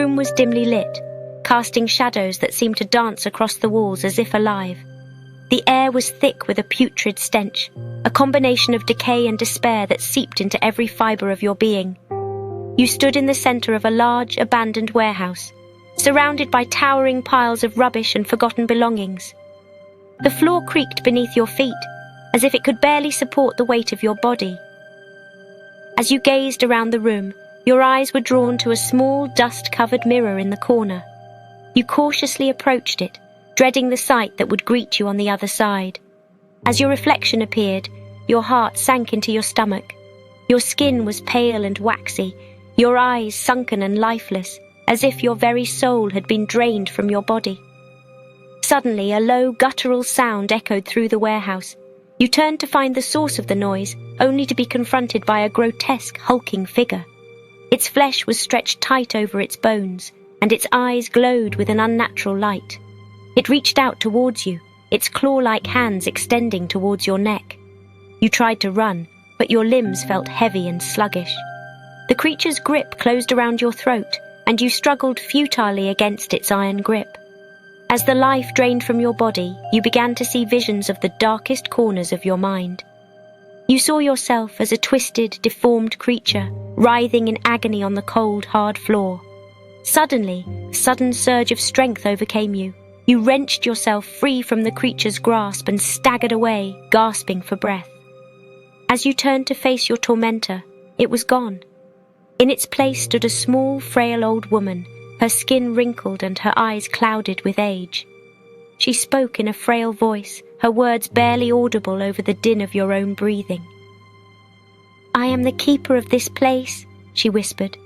room was dimly lit, casting shadows that seemed to dance across the walls as if alive. The air was thick with a putrid stench, a combination of decay and despair that seeped into every fibre of your being. You stood in the centre of a large, abandoned warehouse, surrounded by towering piles of rubbish and forgotten belongings. The floor creaked beneath your feet, as if it could barely support the weight of your body. As you gazed around the room, your eyes were drawn to a small, dust-covered mirror in the corner. You cautiously approached it, dreading the sight that would greet you on the other side. As your reflection appeared, your heart sank into your stomach. Your skin was pale and waxy, your eyes sunken and lifeless, as if your very soul had been drained from your body. Suddenly, a low, guttural sound echoed through the warehouse. You turned to find the source of the noise, only to be confronted by a grotesque, hulking figure. Its flesh was stretched tight over its bones, and its eyes glowed with an unnatural light. It reached out towards you, its claw-like hands extending towards your neck. You tried to run, but your limbs felt heavy and sluggish. The creature's grip closed around your throat, and you struggled futilely against its iron grip. As the life drained from your body, you began to see visions of the darkest corners of your mind. You saw yourself as a twisted, deformed creature, writhing in agony on the cold, hard floor. Suddenly, a sudden surge of strength overcame you. You wrenched yourself free from the creature's grasp and staggered away, gasping for breath. As you turned to face your tormentor, it was gone. In its place stood a small, frail old woman, her skin wrinkled and her eyes clouded with age. She spoke in a frail voice, her words barely audible over the din of your own breathing. "I am the keeper of this place," she whispered.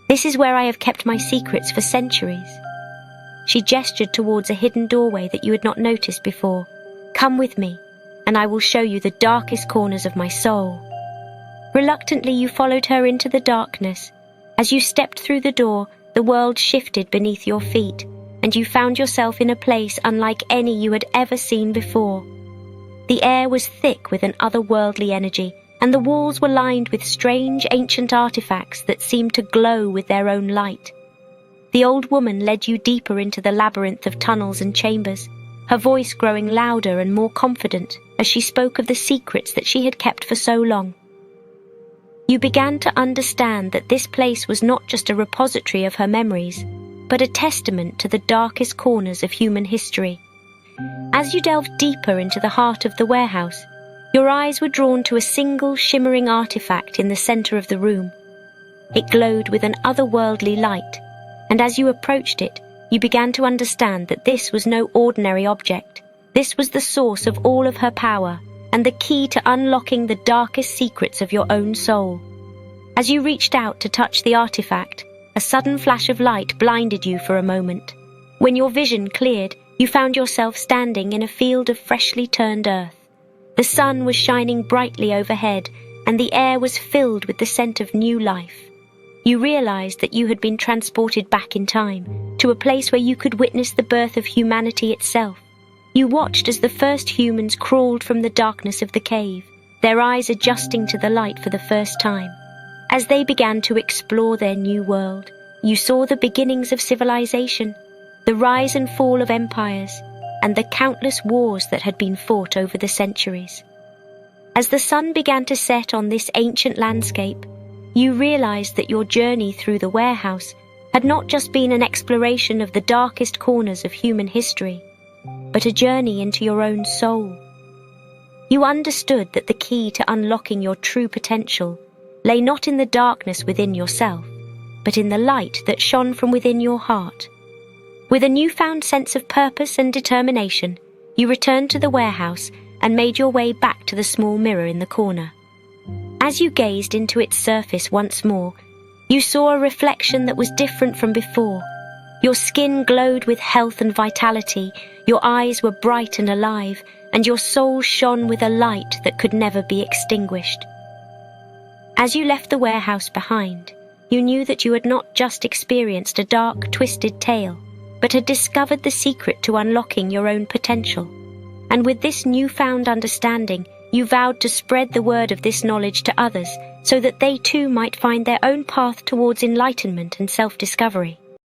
"This is where I have kept my secrets for centuries." She gestured towards a hidden doorway that you had not noticed before. "Come with me, and I will show you the darkest corners of my soul." Reluctantly, you followed her into the darkness. As you stepped through the door, the world shifted beneath your feet, and you found yourself in a place unlike any you had ever seen before. The air was thick with an otherworldly energy, and the walls were lined with strange ancient artifacts that seemed to glow with their own light. The old woman led you deeper into the labyrinth of tunnels and chambers, her voice growing louder and more confident as she spoke of the secrets that she had kept for so long. You began to understand that this place was not just a repository of her memories, but a testament to the darkest corners of human history. As you delved deeper into the heart of the warehouse, your eyes were drawn to a single shimmering artifact in the center of the room. It glowed with an otherworldly light, and as you approached it, you began to understand that this was no ordinary object. This was the source of all of her power, and the key to unlocking the darkest secrets of your own soul. As you reached out to touch the artifact, a sudden flash of light blinded you for a moment. When your vision cleared, you found yourself standing in a field of freshly turned earth. The sun was shining brightly overhead, and the air was filled with the scent of new life. You realized that you had been transported back in time, to a place where you could witness the birth of humanity itself. You watched as the first humans crawled from the darkness of the cave, their eyes adjusting to the light for the first time. As they began to explore their new world, you saw the beginnings of civilization, the rise and fall of empires, and the countless wars that had been fought over the centuries. As the sun began to set on this ancient landscape, you realized that your journey through the warehouse had not just been an exploration of the darkest corners of human history, but a journey into your own soul. You understood that the key to unlocking your true potential lay not in the darkness within yourself, but in the light that shone from within your heart. With a newfound sense of purpose and determination, you returned to the warehouse and made your way back to the small mirror in the corner. As you gazed into its surface once more, you saw a reflection that was different from before. Your skin glowed with health and vitality, your eyes were bright and alive, and your soul shone with a light that could never be extinguished. As you left the warehouse behind, you knew that you had not just experienced a dark, twisted tale, but had discovered the secret to unlocking your own potential. And with this newfound understanding, you vowed to spread the word of this knowledge to others so that they too might find their own path towards enlightenment and self-discovery.